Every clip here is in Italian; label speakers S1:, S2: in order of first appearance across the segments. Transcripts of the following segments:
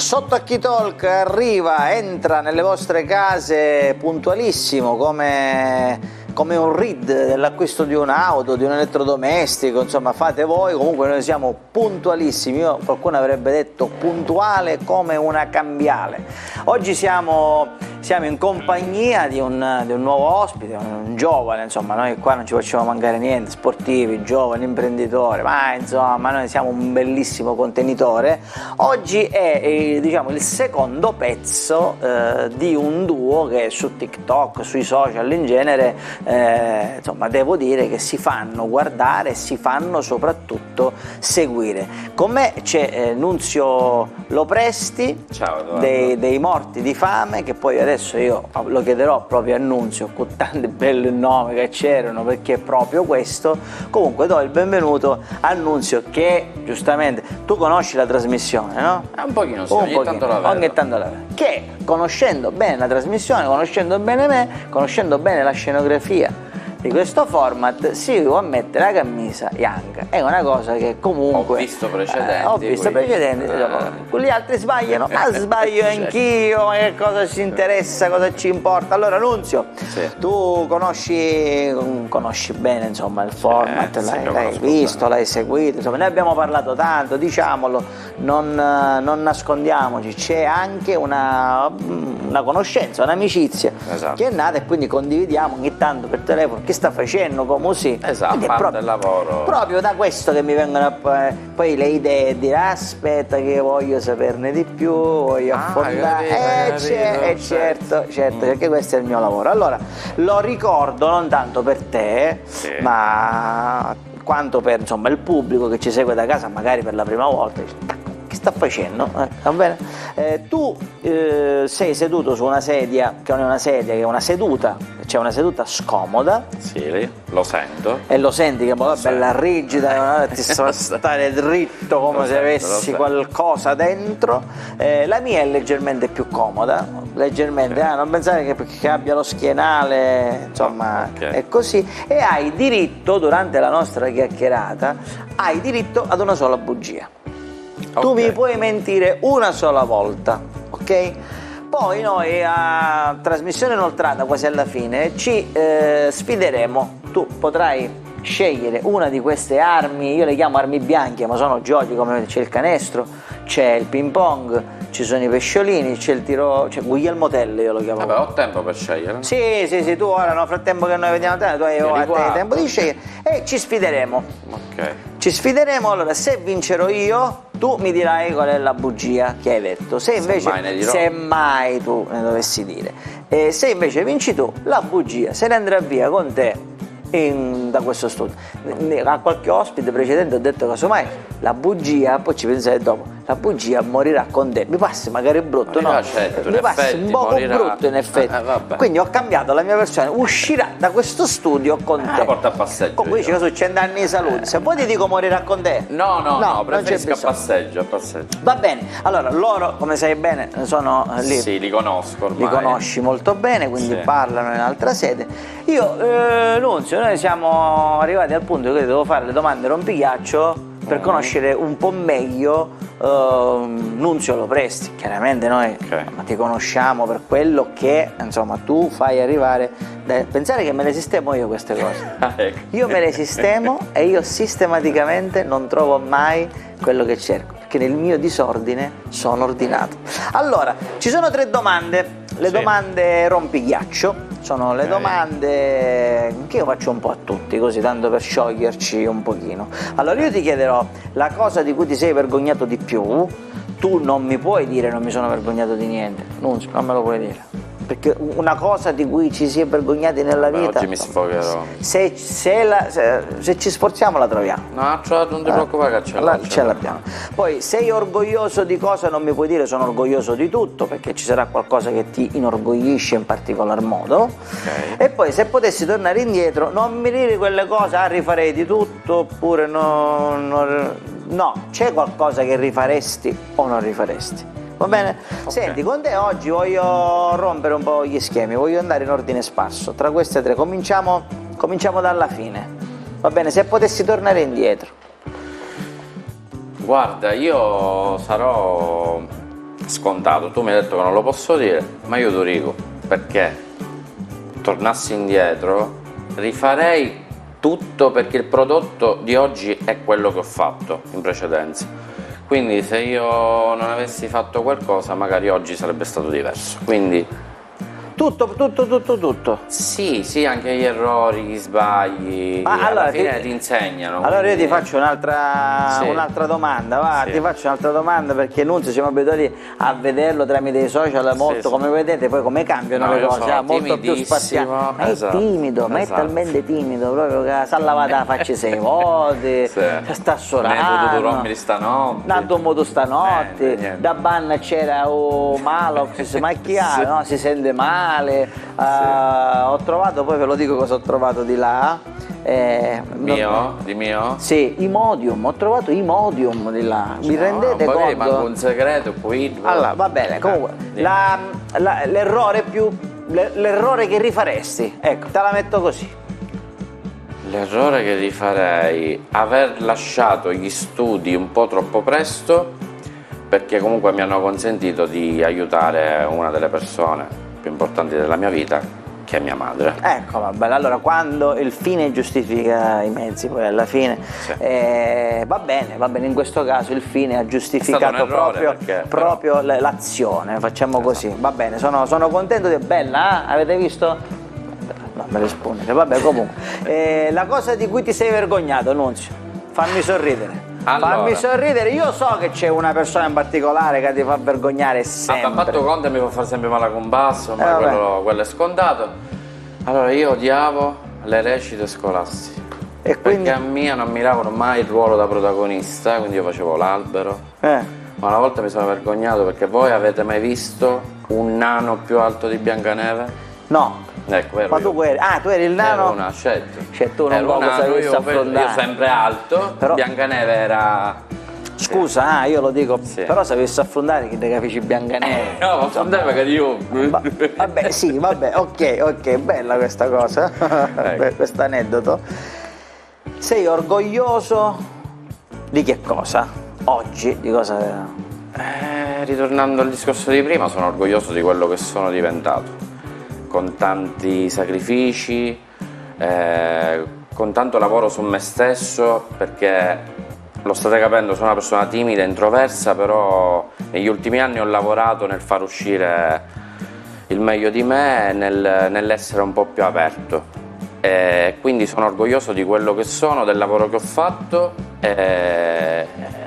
S1: Sottocchi Talk arriva, entra nelle vostre case puntualissimo come un RID dell'acquisto di un'auto, di un elettrodomestico, insomma fate voi, comunque noi siamo puntualissimi, qualcuno avrebbe detto puntuale come una cambiale. Oggi siamo in compagnia di un nuovo ospite, un giovane, insomma noi qua non ci facciamo mancare niente, sportivi, giovani, imprenditori, ma insomma noi siamo un bellissimo contenitore. Oggi è diciamo il secondo pezzo di un duo che su TikTok, sui social in genere, insomma devo dire che si fanno guardare e si fanno soprattutto seguire. Con me c'è Nunzio Lopresti.
S2: Ciao,
S1: dei Morti di Fame, che poi adesso io lo chiederò proprio a Nunzio con tanti belli nomi che c'erano, perché è proprio questo. Comunque do il benvenuto a Nunzio, che giustamente tu conosci la trasmissione, no?
S2: Un pochino sì, ogni tanto la vedo.
S1: Che conoscendo bene la trasmissione, conoscendo bene me, conoscendo bene la scenografia di questo format, si può mettere la camisa bianca. È una cosa che comunque
S2: ho visto precedenti,
S1: gli altri sbagliano, ma sbaglio anch'io, ma che cosa ci interessa, cosa ci importa? Allora Nunzio, sì, tu conosci bene insomma il format, l'hai visto, l'hai seguito, insomma ne abbiamo parlato tanto, diciamolo, non nascondiamoci, c'è anche una conoscenza, un'amicizia, esatto, che è nata, e quindi condividiamo ogni tanto per telefono che sta facendo, come sì.
S2: Esatto, parte del lavoro.
S1: Proprio da questo che mi vengono poi le idee, dire aspetta che voglio saperne di più, voglio affondare. Certo, perché questo è il mio lavoro. Allora, lo ricordo non tanto per te, sì, ma quanto per insomma il pubblico che ci segue da casa, magari per la prima volta. Che sta facendo? Va bene? Tu sei seduto su una sedia, che non è una sedia, che è una seduta, c'è una seduta scomoda.
S2: Sì, lo sento.
S1: E lo senti che è bella rigida, ti sta stare dritto come se avessi qualcosa dentro. La mia è leggermente più comoda, leggermente, non pensare che abbia lo schienale, insomma, è così. E hai diritto, durante la nostra chiacchierata, hai diritto ad una sola bugia. Tu mi puoi mentire una sola volta, ok? Poi noi a trasmissione inoltrata, quasi alla fine, ci sfideremo. Tu potrai scegliere una di queste armi, io le chiamo armi bianche, ma sono giochi, come c'è il canestro, c'è il ping pong, ci sono i pesciolini, c'è il tiro, c'è Guglielmo Tell, io lo chiamo.
S2: Vabbè, ho tempo per scegliere.
S1: Sì, tu ora nel frattempo che noi vediamo te, tu hai tempo di scegliere e ci sfideremo.
S2: Ok.
S1: Ci sfideremo, allora se vincerò io, tu mi dirai qual è la bugia che hai detto. Se invece, se mai tu ne dovessi dire, se invece vinci tu, la bugia se ne andrà via con te da questo studio. A qualche ospite precedente ho detto casomai la bugia, poi ci pensate dopo, la bugia morirà con te. Mi passi magari brutto,
S2: morirà,
S1: no?
S2: certo,
S1: Mi passi un po' brutto in effetti. Quindi ho cambiato la mia versione, uscirà da questo studio con te.
S2: La porta a passeggio.
S1: Comunque dice che su 100 anni di salute. Se vuoi ti dico morirà con te.
S2: No, preferisco a passeggio,
S1: Va bene, allora loro, come sai bene, sono lì.
S2: Sì, li conosco ormai.
S1: Li conosci molto bene, quindi parlano in altra sede. Io, Nunzio, noi siamo arrivati al punto che devo fare le domande rompighiaccio per conoscere un po' meglio Nunzio Lopresti. Chiaramente noi ti conosciamo per quello che insomma tu fai arrivare. Pensare che me le sistemo io queste cose. Io me le sistemo e io sistematicamente non trovo mai quello che cerco, perché nel mio disordine sono ordinato. Allora, ci sono 3 domande, le domande rompighiaccio. Sono le domande che io faccio un po' a tutti, così tanto per scioglierci un pochino. Allora io ti chiederò la cosa di cui ti sei vergognato di più. Tu non mi puoi dire non mi sono vergognato di niente, non me lo puoi dire, perché una cosa di cui ci si è vergognati nella vita,
S2: oggi mi sfogherò.
S1: Se ci sforziamo la troviamo.
S2: No, non ti preoccupare che
S1: ce l'abbiamo. Poi sei orgoglioso di cosa, non mi puoi dire sono orgoglioso di tutto, perché ci sarà qualcosa che ti inorgoglisce in particolar modo. E poi se potessi tornare indietro, non mi dire quelle cose, rifarei di tutto, oppure no, c'è qualcosa che rifaresti o non rifaresti? Va bene? Senti, con te oggi voglio rompere un po' gli schemi, voglio andare in ordine sparso. Tra queste 3 cominciamo dalla fine. Va bene? Se potessi tornare indietro.
S2: Guarda, io sarò scontato. Tu mi hai detto che non lo posso dire, ma io lo dico, perché tornassi indietro rifarei tutto, perché il prodotto di oggi è quello che ho fatto in precedenza. Quindi se io non avessi fatto qualcosa magari oggi sarebbe stato diverso. Quindi
S1: tutto.
S2: sì, anche gli errori, gli sbagli, alla fine ti insegnano.
S1: Allora
S2: quindi...
S1: io ti faccio un'altra domanda, va,
S2: Sì.
S1: ti faccio un'altra domanda, perché Nunzio siamo abituati a vederlo tramite i social molto, come vedete, poi come cambiano le cose, molto più spaziato. Ma
S2: esatto,
S1: è timido, ma è talmente timido proprio che si è lavata la faccia 6 volte, sta sorando.
S2: Non hai potuto dormire stanotte.
S1: Non ho dormito stanotte,
S2: niente.
S1: da banna c'era Malox, si macchiava, no? Si sente male. Ho trovato, poi ve lo dico cosa ho trovato di là.
S2: Di mio?
S1: Sì, Imodium, ho trovato Imodium di là. Vi rendete
S2: magari
S1: conto?
S2: manco un segreto qui.
S1: Allora, va bene, comunque, l'errore che rifaresti, ecco, te la metto così.
S2: L'errore che rifarei, aver lasciato gli studi un po' troppo presto, perché comunque mi hanno consentito di aiutare una delle persone più importanti della mia vita, che è mia madre.
S1: Ecco, va bene, allora quando il fine giustifica i mezzi, poi alla fine va bene, in questo caso il fine ha giustificato proprio l'azione, facciamo così, va bene, sono contento di... Bella, avete visto? No, me le spone, vabbè, comunque. La cosa di cui ti sei vergognato, Nunzio, fammi sorridere.
S2: Allora.
S1: Fammi sorridere, io so che c'è una persona in particolare che ti fa vergognare sempre.
S2: Ha fatto conto e mi fa fare sempre male a combasso, ma quello è scontato. Allora, io odiavo le recite scolastiche.
S1: E quindi?
S2: Perché a me non ammiravano mai il ruolo da protagonista, quindi io facevo l'albero. Ma una volta mi sono vergognato, perché voi avete mai visto un nano più alto di Biancaneve?
S1: No.
S2: Ecco,
S1: Ma tu eri il nano?
S2: Ero una scelta.
S1: Cioè tu non lo sapessi affrontare.
S2: Io sempre alto, però Biancaneve era...
S1: Scusa, io lo dico, però sapessi affrontare che te capisci Biancaneve.
S2: No, ma affrontare magari io...
S1: Vabbè, sì, vabbè, ok, bella questa cosa, questo aneddoto. Sei orgoglioso di che cosa? Oggi, di cosa...
S2: ritornando al discorso di prima, sono orgoglioso di quello che sono diventato. Con tanti sacrifici, con tanto lavoro su me stesso, perché lo state capendo, sono una persona timida, introversa, però negli ultimi anni ho lavorato nel far uscire il meglio di me e nell'essere un po' più aperto. Quindi sono orgoglioso di quello che sono, del lavoro che ho fatto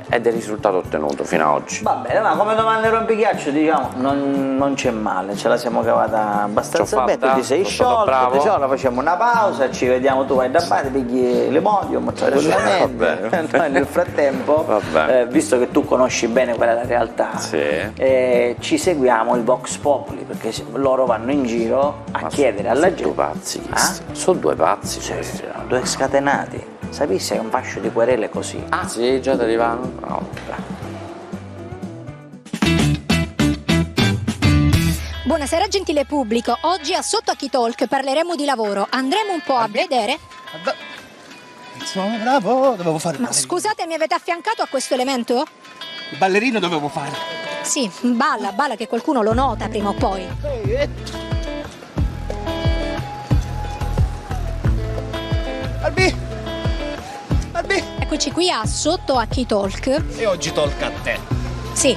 S2: e del risultato ottenuto fino ad oggi.
S1: Va bene, ma come domande rompighiaccio, diciamo, non c'è male, ce la siamo cavata abbastanza bene, tu ti sei sciolto, facciamo una pausa, ci vediamo, tu vai da parte, pigli l'Imodium tranquillamente. Noi nel frattempo, visto che tu conosci bene qual è la realtà, ci seguiamo il Vox Populi, perché loro vanno in giro a chiedere alla gente.
S2: Sono due pazzi, sono due pazzi,
S1: due scatenati. Sapessi che un fascio di querele così?
S2: Ah sì, già ti arrivano? No.
S3: Buonasera gentile pubblico, oggi a Sotto Occhi Talk parleremo di lavoro, andremo un po' a vedere...
S4: Insomma, bravo, dovevo fare...
S3: Ma scusate, mi avete affiancato a questo elemento?
S4: Il ballerino dovevo fare.
S3: Sì, balla che qualcuno lo nota prima o poi.
S4: Albi!
S3: Eccoci qui a Sotto Occhi Talk.
S4: E oggi tolca a te.
S3: Sì,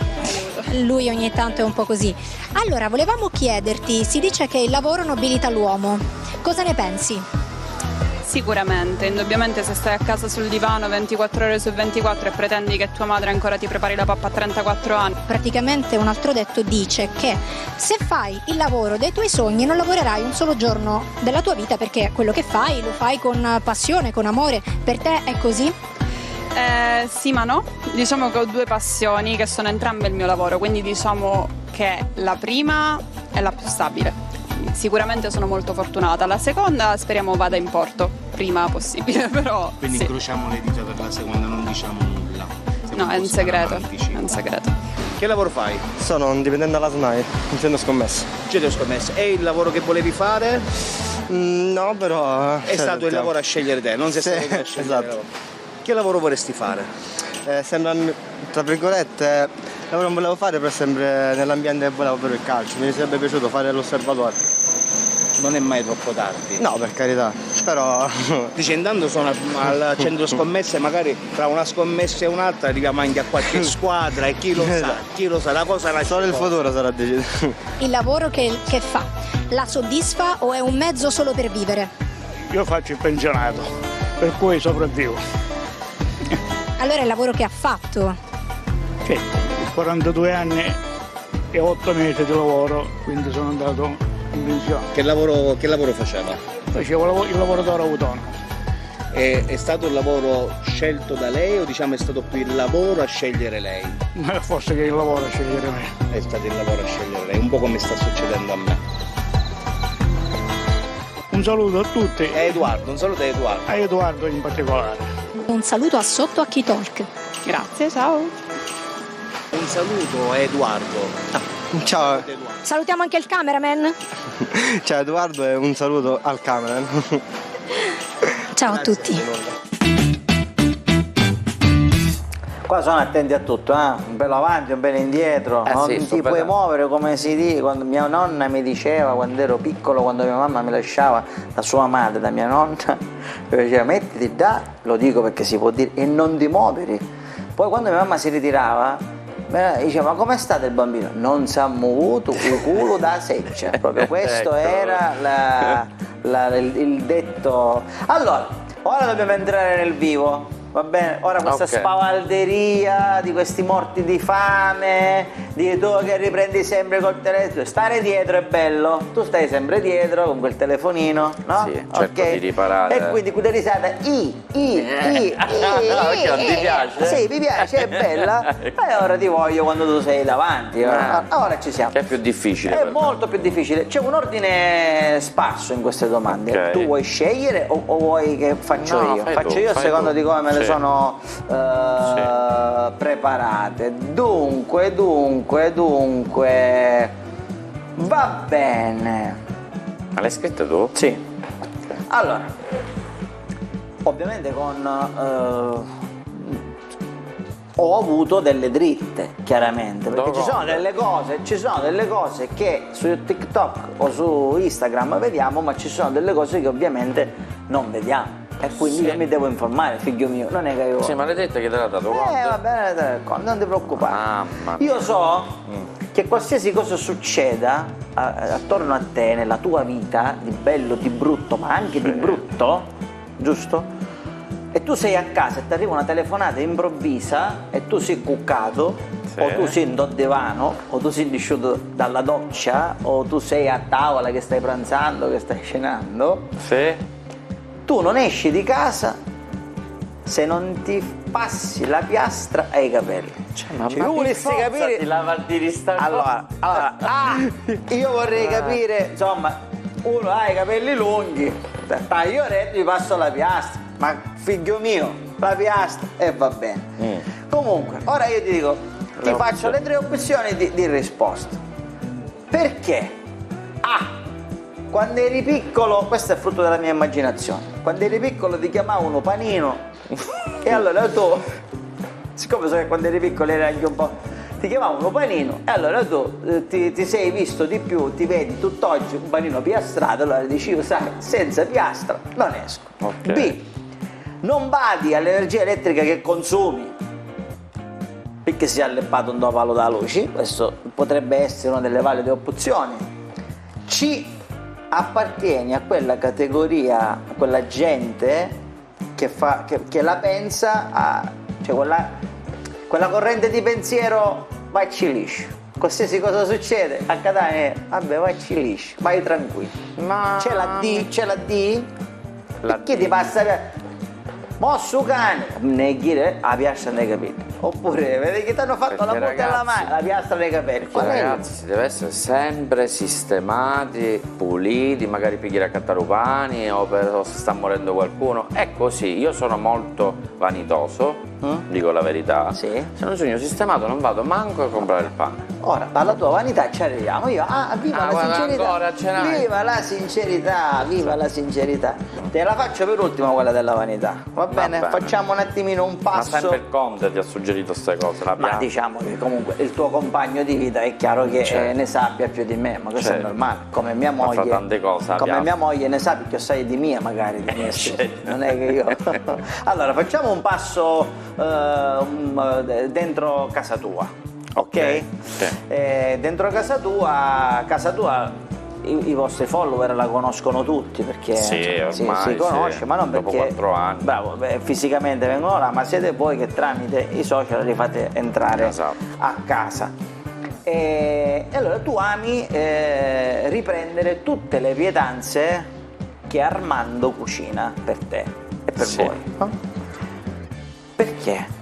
S3: lui ogni tanto è un po' così. Allora, volevamo chiederti, si dice che il lavoro nobilita l'uomo. Cosa ne pensi?
S5: Sicuramente, indubbiamente se stai a casa sul divano 24 ore su 24 e pretendi che tua madre ancora ti prepari la pappa a 34 anni.
S3: Praticamente un altro detto dice che se fai il lavoro dei tuoi sogni non lavorerai un solo giorno della tua vita, perché quello che fai lo fai con passione, con amore. Per te è così?
S5: Sì ma no, diciamo che ho due passioni che sono entrambe il mio lavoro, quindi diciamo che la prima è la più stabile. Sicuramente sono molto fortunata, la seconda speriamo vada in porto prima possibile, però
S4: quindi
S5: sì.
S4: Incrociamo le dita per la seconda, non diciamo nulla.
S5: No, è un segreto, è un segreto.
S6: Che lavoro fai?
S7: Sono un dipendente alla SNAI, un centro scommesse.
S6: Centro scommesse. È il lavoro che volevi fare?
S7: No, però...
S6: È stato il lavoro a scegliere te, non sei stato tu a scegliere.
S7: Esatto.
S6: Che lavoro vorresti fare?
S7: Sembra, tra virgolette, lavoro non volevo fare, però sempre nell'ambiente che volevo per il calcio. Mi sarebbe piaciuto fare l'osservatore.
S6: Non è mai troppo tardi.
S7: No, per carità, però
S6: Dice, intanto sono al centro scommesse, magari tra una scommessa e un'altra arriviamo anche a qualche squadra e chi lo sa, la cosa nasce
S7: solo il
S6: poi.
S7: futuro sarà deciso.
S3: Il lavoro che fa la soddisfa o è un mezzo solo per vivere?
S8: Io faccio il pensionato, per cui sopravvivo.
S3: Allora il lavoro che ha fatto?
S8: Sì, 42 anni e 8 mesi di lavoro, quindi sono andato in pensione.
S6: Che lavoro faceva?
S8: Facevo il lavoratore autonomo.
S6: È stato il lavoro scelto da lei o diciamo è stato più il lavoro a scegliere lei?
S8: Forse che il lavoro a scegliere me.
S6: È stato il lavoro a scegliere lei, un po' come sta succedendo a me.
S8: Un saluto a tutti,
S6: Edoardo, un saluto a Edoardo.
S8: a Edoardo in particolare.
S3: Un saluto a sotto a Key Talk.
S5: Grazie, ciao.
S6: Un saluto a Edoardo.
S7: Ciao,
S3: Salutiamo anche il cameraman.
S7: ciao Edoardo e un saluto al cameraman.
S3: Ciao a tutti.
S1: Qua sono attenti a tutto, un bello avanti, un bello indietro, non
S2: sì,
S1: ti
S2: sto
S1: puoi
S2: vedendo.
S1: muovere come si dice. Quando mia nonna mi diceva, quando ero piccolo, quando mia mamma mi lasciava da sua madre, da mia nonna, mi diceva mettiti da, lo dico perché si può dire, e non ti muovere. Poi quando mia mamma si ritirava, diceva ma com'è stato il bambino? Non si è muovuto un culo da seccia, proprio questo era il detto. Allora, ora dobbiamo entrare nel vivo. Va bene, ora questa
S2: Ok.
S1: spavalderia di questi morti di fame, di tu che riprendi sempre col telefono, stare dietro è bello, tu stai sempre dietro con quel telefonino, no?
S2: Sì, cerco di riparare.
S1: E quindi quella risata,
S2: perché non ti piace?
S1: Sì, mi piace, è bella, e ora ti voglio quando tu sei davanti, ora ci siamo.
S2: Che è più difficile.
S1: È
S2: per me.
S1: molto più difficile, c'è un ordine sparso in queste domande.
S2: Ok.
S1: Tu vuoi scegliere o vuoi che faccio
S2: No,
S1: io?
S2: fai
S1: Faccio
S2: tu,
S1: io
S2: fai
S1: secondo
S2: tu.
S1: di come me le
S2: Sì.
S1: sono preparate. Dunque, va bene.
S2: Ma l'hai scritta tu?
S1: Sì. Allora, ovviamente ho avuto delle dritte, chiaramente, perché ci sono delle cose che su TikTok o su Instagram vediamo, ma ci sono delle cose che ovviamente non vediamo. E quindi
S2: Sì.
S1: io mi devo informare, figlio mio, non è che io...
S2: Sì, ma l'hai detto che te l'ha dato conto?
S1: va bene, non ti preoccupare.
S2: Mamma
S1: Io so che qualsiasi cosa succeda attorno a te, nella tua vita, di bello, di brutto, ma anche di brutto, giusto? E tu sei a casa e ti arriva una telefonata improvvisa e tu sei cuccato,
S2: Sì.
S1: o tu sei in divano, o tu sei disciuto dalla doccia, o tu sei a tavola che stai pranzando, che stai cenando.
S2: Sì.
S1: Tu non esci di casa se non ti passi la piastra ai capelli. Tu volessi capire. Allora, io vorrei capire, insomma, uno ha i capelli lunghi, taglio retto, gli passo la piastra, ma figlio mio, la piastra e va bene. Comunque, ora io ti dico, ti faccio le 3 opzioni di risposta. Perché? A. Quando eri piccolo, questo è frutto della mia immaginazione, quando eri piccolo ti chiamavano panino e allora tu, siccome so che quando eri piccolo eri anche un po', ti chiamavano panino e allora tu ti sei visto di più, ti vedi tutt'oggi un panino piastrato, allora dici io sai, senza piastra non esco.
S2: Ok.
S1: B. Non badi all'energia elettrica che consumi perché si è alleppato un palo da luci, questo potrebbe essere una delle valide opzioni. C. Appartieni a quella categoria, a quella gente che la pensa, cioè quella corrente di pensiero, vacci liscio. Qualsiasi cosa succede a Catania, vabbè, vacci liscio, vai tranquillo.
S2: Ma
S1: C'è la D?
S2: La
S1: Chi
S2: D.
S1: ti passa mosso cane, ne chiede la piastra nei capelli. Oppure vedi che ti hanno fatto la
S2: Perché,
S1: punta alla
S2: ragazzi,
S1: mano, la piastra nei capelli. Qual è?
S2: Ragazzi, si deve essere sempre sistemati, puliti, magari picchiare a cattarupani o se sta morendo qualcuno. È così, io sono molto vanitoso dico la verità.
S1: Sì.
S2: Se non sogno sistemato non vado manco a comprare il pane.
S1: Ora, dalla tua vanità ci arriviamo. Viva la
S2: guarda,
S1: sincerità!
S2: ancora ce n'hai.
S1: Viva la sincerità! Viva la sincerità! Te la faccio per ultima quella della vanità. Va bene? Facciamo un attimino un
S2: Ma
S1: passo.
S2: sempre il Conte ti ha suggerito queste cose, la
S1: Ma
S2: pianta.
S1: diciamo che comunque il tuo compagno di vita è chiaro che
S2: Certo.
S1: ne sappia più di me, ma questo è
S2: Certo.
S1: normale. Come mia
S2: Ma fa
S1: moglie.
S2: tante cose,
S1: come
S2: abbiamo.
S1: mia moglie ne sa più assai di mia, magari di mia stessa. Non è che io. Allora, facciamo un passo dentro casa tua. Ok?
S2: Sì.
S1: Dentro casa tua. I vostri follower la conoscono tutti perché
S2: Sì, ormai
S1: si conosce,
S2: sì.
S1: ma non
S2: Dopo
S1: perché
S2: 4 anni.
S1: bravo, fisicamente vengono là, ma siete voi che tramite i social li fate entrare
S2: Esatto.
S1: a casa. E allora tu ami riprendere tutte le pietanze che Armando cucina per te e per
S2: Sì.
S1: voi, no? Perché?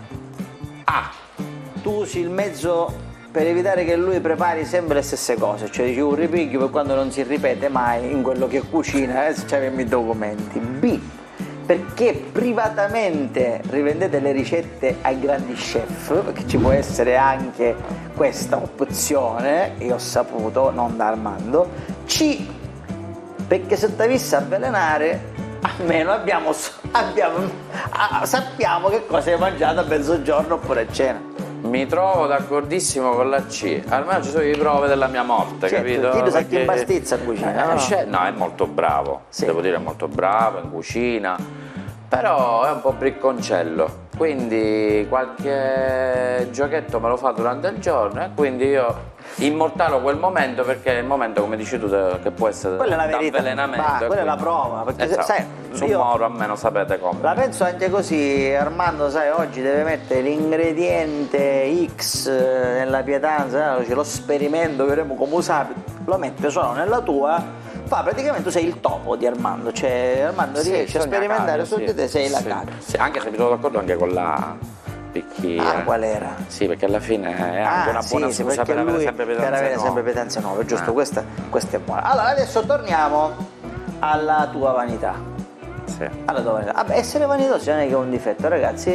S1: Tu usi il mezzo per evitare che lui prepari sempre le stesse cose, cioè dici un ripiglio per quando non si ripete mai in quello che cucina, se c'avevamo i documenti. B, perché privatamente rivendete le ricette ai grandi chef, perché ci può essere anche questa opzione, io ho saputo, non da Armando. C, perché se ti avessi avvelenare, almeno sappiamo che cosa hai mangiato a mezzogiorno oppure a cena.
S2: Mi trovo d'accordissimo con la C, almeno ci sono le prove della mia morte,
S1: Certo,
S2: capito?
S1: chi lo sa chi
S2: Perché-
S1: imbastizza a cucina, no?
S2: No, è molto bravo,
S1: Sì.
S2: devo dire è molto bravo in cucina, però è un po' bricconcello, quindi qualche giochetto me lo fa durante il giorno e quindi io immortalo quel momento perché è il momento, come dici tu, che può essere
S1: Quella è la verità.
S2: d'avvelenamento.
S1: Quella è la
S2: quindi-
S1: prova, perché
S2: esatto.
S1: sai,
S2: Su
S1: io
S2: Moro a me non sapete come.
S1: la penso anche così. Armando, sai, oggi deve mettere l'ingrediente X nella pietanza, lo sperimento, vedremo come usare, lo mette solo nella tua, fa praticamente tu sei il topo di Armando, cioè Armando
S2: Sì,
S1: riesce a
S2: sogna
S1: sperimentare
S2: cavia,
S1: su
S2: sì.
S1: di te, sei la
S2: Sì.
S1: cavia.
S2: Sì, anche se mi trovo d'accordo anche con la picchia.
S1: Qual era?
S2: Sì, perché alla fine è anche una buona
S1: sì,
S2: scusa
S1: perché
S2: per avere
S1: lui
S2: sempre
S1: per
S2: pietanze
S1: avere
S2: nuove.
S1: sempre pietanze nuove, giusto? Questa è buona. Allora adesso torniamo alla tua vanità.
S2: Sì.
S1: Alla tua vanità. Essere vanitosi non è che è un difetto, ragazzi.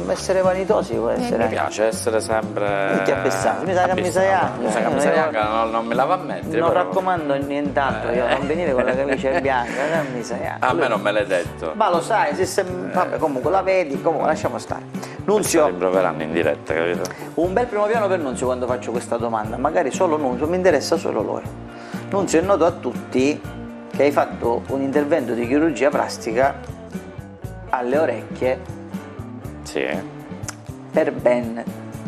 S1: Essere vanitosi può essere
S2: Mi
S1: anche.
S2: piace essere sempre.
S1: Minchia abissato, mi sa che a
S2: abissato.
S1: Misaianga,
S2: Mi sa che a Misaianga non me la va a mettere.
S1: Non
S2: però.
S1: raccomando nient'altro, io non venire con la camicia bianca, non mi sai.
S2: A me non me l'hai detto.
S1: Ma lo sai, vabbè, comunque la vedi, comunque lasciamo stare.
S2: Mi
S1: Nunzio,
S2: rimproveranno in diretta, capito?
S1: un bel primo piano per Nunzio quando faccio questa domanda, magari solo Nunzio, mi interessa solo lui. Nunzio, è noto a tutti che hai fatto un intervento di chirurgia plastica alle orecchie
S2: Sì.
S1: per ben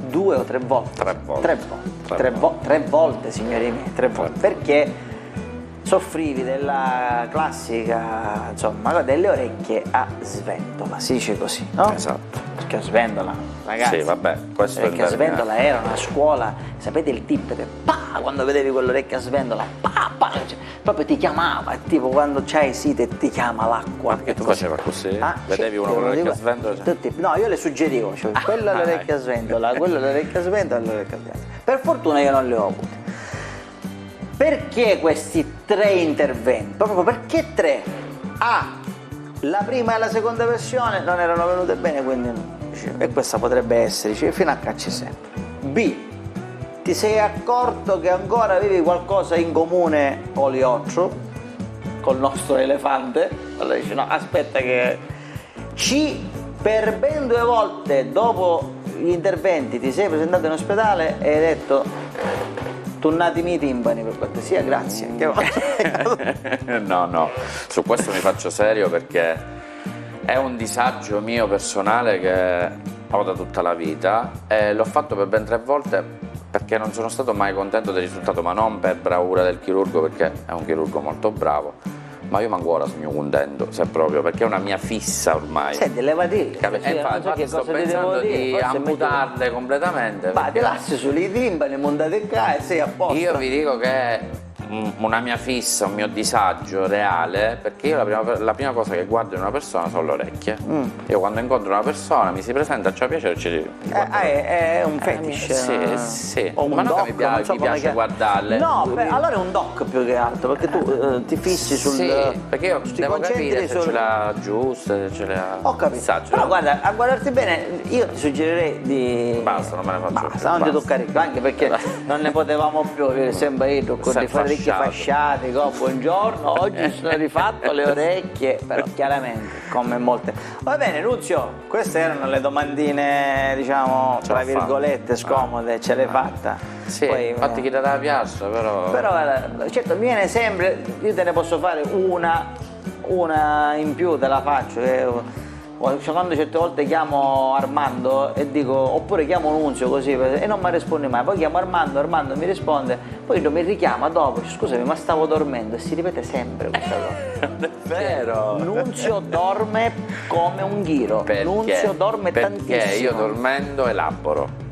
S1: 2 o 3 volte.
S2: 3 volte.
S1: 3 volte, signori miei, 3 volte. Perché soffrivi della classica, insomma, delle orecchie a sventola, si dice così, no?
S2: Esatto.
S1: Perché a sventola, ragazzi.
S2: Sì, vabbè, questo è il
S1: perché a
S2: termine.
S1: sventola erano a scuola, sapete il tip che quando vedevi quell'orecchia a sventola, cioè, proprio ti chiamava, tipo quando c'hai sete ti chiama l'acqua.
S2: Che tu faceva così?
S1: Ah,
S2: Vedevi
S1: sì,
S2: uno con
S1: io
S2: l'orecchio a
S1: dico-
S2: sventola?
S1: no, io le suggerivo, cioè, quello all'orecchia a sventola, quello all'orecchia a sventola, all'orecchia a sventola. Per fortuna io non le ho avute. Perché questi 3 interventi? Proprio perché 3? A, la prima e la seconda versione non erano venute bene, quindi no. E questa potrebbe essere, fino a cacci sempre. B, ti sei accorto che ancora avevi qualcosa in comune con Lioccio, col nostro elefante? Allora dici no, aspetta che... C, per ben 2 volte dopo gli interventi ti sei presentato in ospedale e hai detto tornatemi i timpani per cortesia, grazie.
S2: No, su questo mi faccio serio perché è un disagio mio personale che ho da tutta la vita e l'ho fatto per ben 3 volte perché non sono stato mai contento del risultato, ma non per bravura del chirurgo, perché è un chirurgo molto bravo, ma io manco ora sono contento, se proprio, perché è una mia fissa ormai.
S1: Senti, levati.
S2: Infatti sto pensando di amputarle completamente.
S1: Ma ti lasci sui timpani, montate in casa e sei a posto.
S2: Io vi dico che una mia fissa, un mio disagio reale, perché io la prima cosa che guardo in una persona sono le orecchie. Io quando incontro una persona mi si presenta, c'ha piacere,
S1: è un fetish.
S2: Sì.
S1: O un
S2: ma non
S1: doc,
S2: mi piace,
S1: non so
S2: mi
S1: come
S2: piace
S1: chiama.
S2: guardarle.
S1: No, allora è un doc più che altro, perché tu ti fissi sul...
S2: Sì, perché io
S1: ti
S2: devo capire se
S1: sul-
S2: ce l'ha giusta, se ce l'ha...
S1: Ho capito.
S2: disagio.
S1: Però guarda, a guardarti bene, io ti suggerirei di...
S2: Basta, non me ne faccio più.
S1: Basta, non ti toccare più, anche perché non ne potevamo più, sempre io con dei fare ricchi fasciati, buongiorno, oggi sono rifatto le orecchie, però chiaramente come molte. Va bene Nunzio, queste erano le domandine, diciamo, tra virgolette scomode, ce l'hai fatta.
S2: Sì,
S1: Poi,
S2: infatti chi la piace, però
S1: certo mi viene sempre, io te ne posso fare una in più, te la faccio. Quando certe volte chiamo Armando e dico, oppure chiamo Nunzio così e non mi risponde mai, poi chiamo Armando mi risponde, poi mi richiama dopo, scusami ma stavo dormendo, e si ripete sempre questa cosa.
S2: non è vero.
S1: Nunzio dorme come un ghiro.
S2: Perché?
S1: Nunzio dorme tantissimo.
S2: Perché io dormendo elaboro.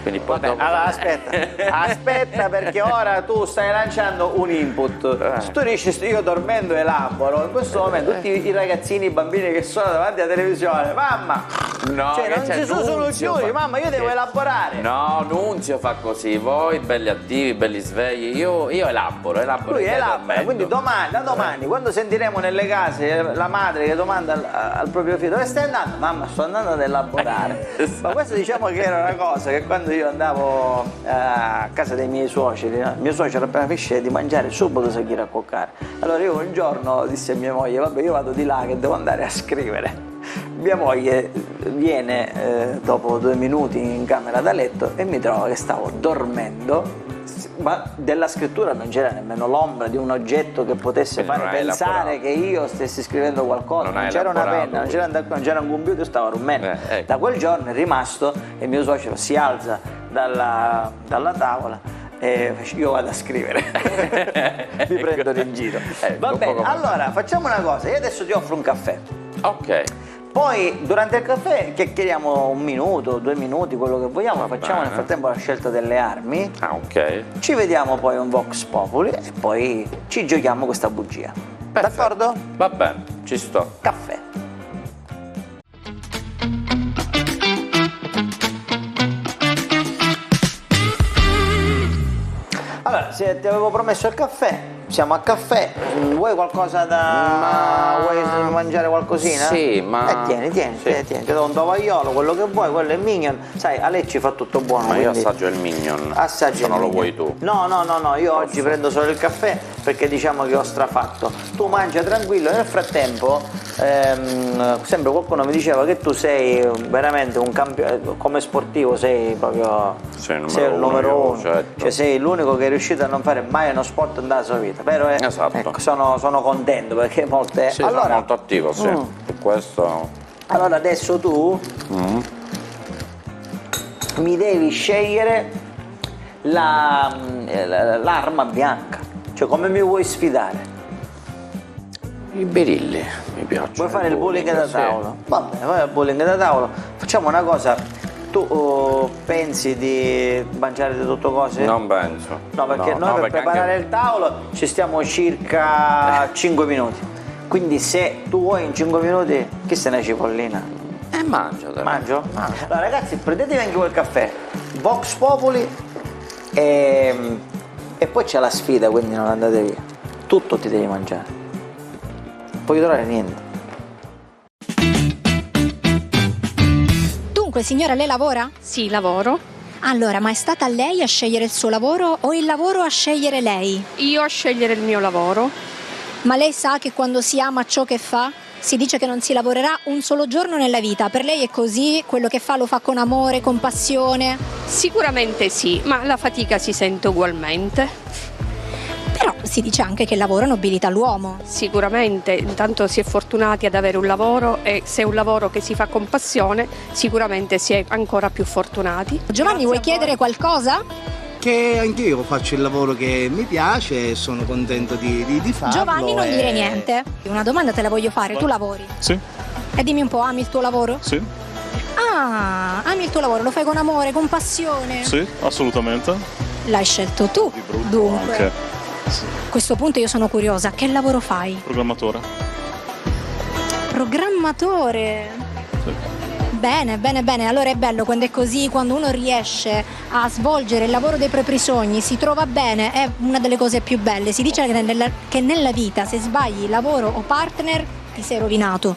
S2: Quindi poi
S1: Vabbè, allora aspetta perché ora tu stai lanciando un input. Se tu dici io dormendo elaboro, in questo momento tutti i ragazzini, i bambini che sono davanti alla televisione, mamma,
S2: no,
S1: cioè non ci sono soluzioni, mamma io devo elaborare.
S2: No, Nunzio fa così, voi belli attivi, belli svegli, io elaboro.
S1: Lui elabora, quindi da domani, quando sentiremo nelle case la madre che domanda al proprio figlio dove stai andando? Mamma, sto andando ad elaborare. Ma questo diciamo che era una cosa che quando io andavo a casa dei miei suoceri, no? Mio suocero appena finisce di mangiare subito sa chi raccoccare. Allora io un giorno dissi a mia moglie, vabbè io vado di là che devo andare a scrivere. Mia moglie viene dopo 2 minuti in camera da letto e mi trova che stavo dormendo, ma della scrittura non c'era nemmeno l'ombra di un oggetto che potesse fare pensare che io stessi scrivendo qualcosa, non c'era una penna, non c'era un computer, stavo dormendo. Da quel giorno è rimasto e mio suocero si alza dalla tavola e io vado a scrivere. Mi prendono in giro. Va bene, allora facciamo una cosa, io adesso ti offro un caffè.
S2: Ok.
S1: Poi durante il caffè chiacchieriamo 1 minuto, 2 minuti, quello che vogliamo, facciamo nel frattempo la scelta delle armi.
S2: Ah, ok.
S1: Ci vediamo poi un Vox Populi e poi ci giochiamo questa bugia.
S2: Perfetto.
S1: D'accordo?
S2: Va bene, ci sto.
S1: Caffè. Allora, se ti avevo promesso il caffè, siamo a caffè. Vuoi qualcosa vuoi mangiare qualcosina?
S2: Sì, ma...
S1: tieni, ti do un tovagliolo, quello che vuoi, quello è mignon. Sai, Alecci fa tutto buono.
S2: Ma io
S1: quindi...
S2: assaggio il mignon.
S1: Assaggi
S2: se non lo
S1: mignon.
S2: vuoi tu.
S1: No, io oggi prendo solo il caffè perché diciamo che ho strafatto. Tu mangia tranquillo, nel frattempo sempre qualcuno mi diceva che tu sei veramente un campione, come sportivo sei proprio sei il numero uno.
S2: Certo.
S1: Cioè sei l'unico che è riuscito a non fare mai uno sport nella sua vita, vero?
S2: Esatto.
S1: Ecco, sono contento perché molte...
S2: Sì,
S1: allora,
S2: sono molto attivo, sì. Per questo...
S1: Allora adesso tu mi devi scegliere l'arma bianca, cioè come mi vuoi sfidare?
S2: I birilli mi piacciono.
S1: Vuoi fare il bowling da tavolo? Va bene, vai al bowling da tavolo. Facciamo una cosa, tu pensi di mangiare di tutto cose?
S2: Non penso.
S1: No, perché noi per preparare il tavolo ci stiamo circa 5 minuti. Quindi se tu vuoi in 5 minuti, chi se ne cipollina?
S2: Mangio.
S1: Mangio? Allora ragazzi, prendetevi anche quel caffè, Vox Populi e poi c'è la sfida, quindi non andate via. Tutto ti devi mangiare. Puoi trovare niente.
S3: Dunque, signora, lei lavora?
S9: Sì, lavoro.
S3: Allora, ma è stata lei a scegliere il suo lavoro o il lavoro a scegliere lei?
S9: Io a scegliere il mio lavoro.
S3: Ma lei sa che quando si ama ciò che fa, si dice che non si lavorerà un solo giorno nella vita. Per lei è così? Quello che fa lo fa con amore, con passione?
S9: Sicuramente sì, ma la fatica si sente ugualmente.
S3: Però si dice anche che il lavoro nobilita l'uomo.
S9: Sicuramente, intanto si è fortunati ad avere un lavoro e se è un lavoro che si fa con passione, sicuramente si è ancora più fortunati.
S3: Giovanni, vuoi chiedere qualcosa?
S6: Che anch'io faccio il lavoro che mi piace e sono contento di farlo.
S3: Giovanni, non dire niente. Una domanda te la voglio fare, tu lavori?
S10: Sì.
S3: E dimmi un po', ami il tuo lavoro?
S10: Sì.
S3: Ah, ami il tuo lavoro, lo fai con amore, con passione?
S10: Sì, assolutamente.
S3: L'hai scelto tu, dunque.
S10: Anche.
S3: A questo punto io sono curiosa, che lavoro fai?
S10: Programmatore.
S3: Programmatore? Bene, bene, bene, allora è bello quando è così, quando uno riesce a svolgere il lavoro dei propri sogni, si trova bene, è una delle cose più belle. Si dice che nella vita se sbagli lavoro o partner ti sei rovinato.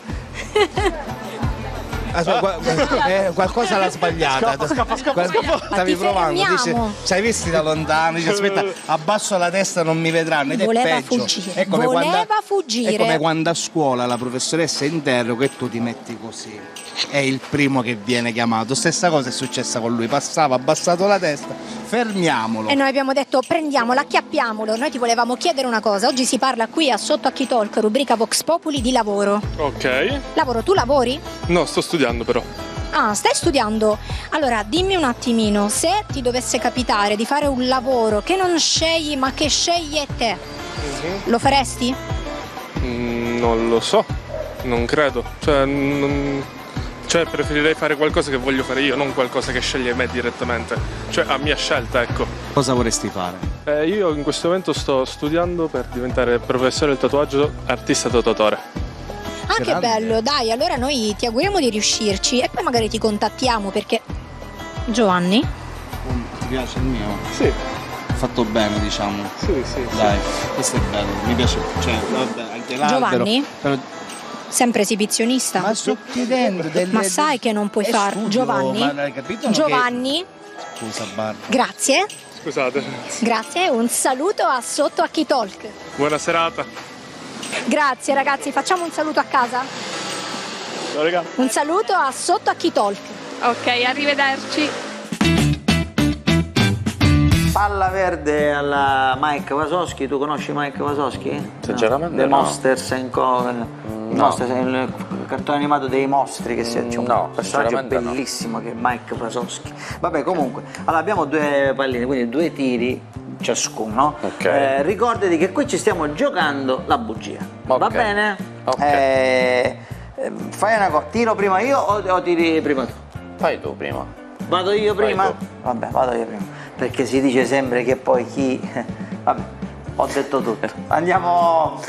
S6: Qualcosa l'ha sbagliata.
S10: Scappa.
S6: Stavi provando, dice, ci hai visti da lontano, dice aspetta, abbasso la testa non mi vedranno ed
S3: Voleva
S6: è peggio.
S3: fuggire,
S6: È come
S3: fuggire.
S6: È come quando a scuola la professoressa interroga e tu ti metti così. È il primo che viene chiamato. Stessa cosa è successa con lui, passava, abbassato la testa, fermiamolo.
S3: E noi abbiamo detto prendiamolo, acchiappiamolo. Noi ti volevamo chiedere una cosa, oggi si parla qui a Sotto Acchi Talk, rubrica Vox Populi, di lavoro.
S10: Ok.
S3: Lavoro, tu lavori?
S10: No, sto studiando però.
S3: Ah, stai studiando? Allora dimmi un attimino, se ti dovesse capitare di fare un lavoro che non scegli ma che sceglie te, lo faresti?
S10: Non lo so, non credo. Cioè, preferirei fare qualcosa che voglio fare io, non qualcosa che sceglie me direttamente. Cioè, a mia scelta, ecco.
S6: Cosa vorresti fare?
S10: Io in questo momento sto studiando per diventare professore del tatuaggio, artista tatuatore.
S3: Ah, che bello, dai, allora noi ti auguriamo di riuscirci e poi magari ti contattiamo perché... Giovanni?
S6: Ti piace il mio?
S10: Sì.
S6: Fatto bene, diciamo.
S10: Sì.
S6: Dai, questo è bello, mi piace, cioè, vabbè, anche l'albero.
S3: Giovanni?
S6: Però...
S3: Sempre esibizionista?
S6: Ma sto chiedendo
S3: Ma sai che non puoi farlo, Giovanni?
S6: Ma hai capito?
S3: Giovanni?
S6: Scusa, Barbara.
S3: Grazie.
S10: Scusate.
S3: Grazie, un saluto a Sotto Acchi Talk.
S10: Buona serata.
S3: Grazie ragazzi, facciamo un saluto a casa?
S10: Ciao raga.
S3: Un saluto a Sotto Acchi Talk.
S9: Ok, arrivederci.
S1: Palla verde alla Mike Wazowski, tu conosci Mike Wazowski?
S2: Sinceramente
S1: The
S2: no.
S1: Monsters and Co. Il cartone animato dei mostri che c'è un personaggio bellissimo che è Mike Wazowski. Vabbè, comunque, allora abbiamo due palline, quindi 2 tiri ciascuno.
S2: Okay.
S1: Ricordati che qui ci stiamo giocando la bugia.
S2: Okay.
S1: Va bene?
S2: Okay.
S1: Fai una cosa, tiro prima io o tiri prima tu?
S2: Fai tu prima.
S1: Vado io prima?
S2: Vai tu.
S1: Vabbè, vado io prima. Perché si dice sempre che poi chi... Vabbè, ho detto tutto. Andiamo,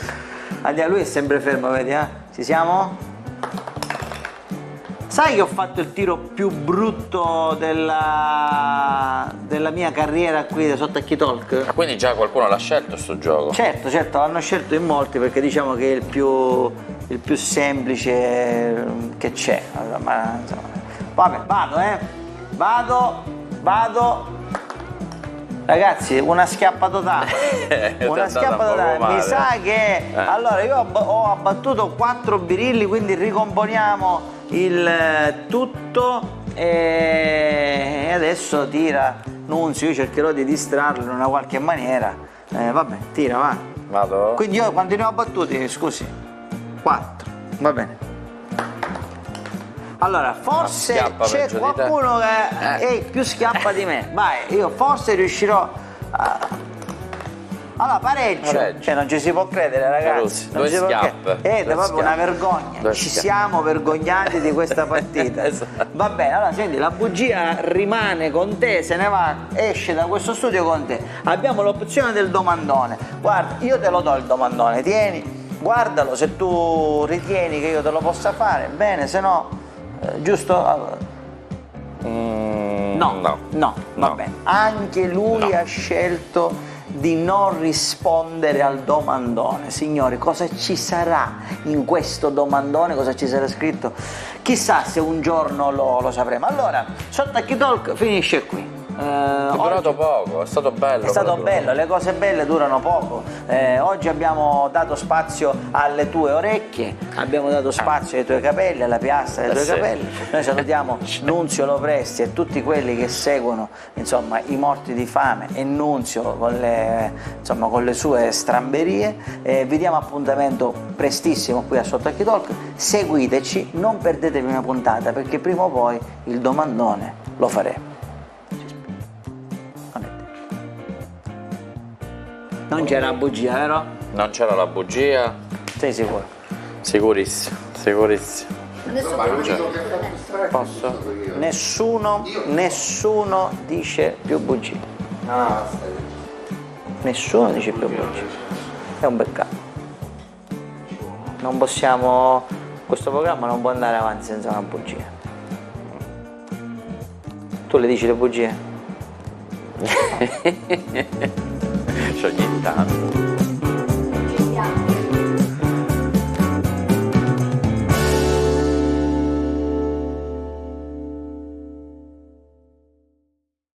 S1: lui è sempre fermo, vedi, eh? Ci siamo? Sai che ho fatto il tiro più brutto della mia carriera qui da Sotto Acchi Talk?
S2: Quindi già qualcuno l'ha scelto sto gioco?
S1: Certo, l'hanno scelto in molti perché diciamo che è il più semplice che c'è. Ma, insomma, vabbè, vado. Ragazzi, una schiappa totale. Mi sa che allora io ho abbattuto 4 birilli, quindi ricomponiamo il tutto e adesso tira Nunzio, io cercherò di distrarlo in una qualche maniera. Vabbè, tira, va.
S2: Vado?
S1: Quindi io quanti ne ho battuti? Scusi. 4. Va bene. Allora, forse c'è qualcuno che più schiappa di me. Vai, io forse riuscirò a... Allora, pareggio. Cioè, non ci si può credere, ragazzi.
S2: Due schiappe.
S1: È proprio una vergogna. Ci siamo vergognati di questa partita.
S2: Esatto.
S1: Va bene, allora senti, la bugia rimane con te, se ne va, esce da questo studio con te. Abbiamo l'opzione del domandone. Guarda, io te lo do il domandone, tieni, guardalo, se tu ritieni che io te lo possa fare, bene, se no... giusto? No, va bene. Anche lui ha scelto di non rispondere al domandone. Signori, cosa ci sarà in questo domandone? Cosa ci sarà scritto? Chissà se un giorno lo sapremo. Allora, Sotto Acchi Talk finisce qui.
S2: È durato poco, è stato bello.
S1: È stato bello, le cose belle durano poco. Oggi abbiamo dato spazio alle tue orecchie, abbiamo dato spazio ai tuoi capelli, alla piastra dei tuoi capelli. Noi salutiamo Nunzio Lopresti e tutti quelli che seguono, insomma, i morti di fame e Nunzio con le sue stramberie. Vi diamo appuntamento prestissimo qui a Sotto Acchi Talk. Seguiteci, non perdetevi una puntata perché prima o poi il domandone lo faremo. Non c'era la bugia, vero?
S2: Non c'era la bugia?
S1: Sei sicuro?
S2: Sicurissimo.
S1: Posso? Nessuno dice più bugie. Nessuno dice più bugie. È un peccato. Non possiamo, questo programma non può andare avanti senza una bugia. Tu le dici le bugie?
S2: Cioè, ogni tanto.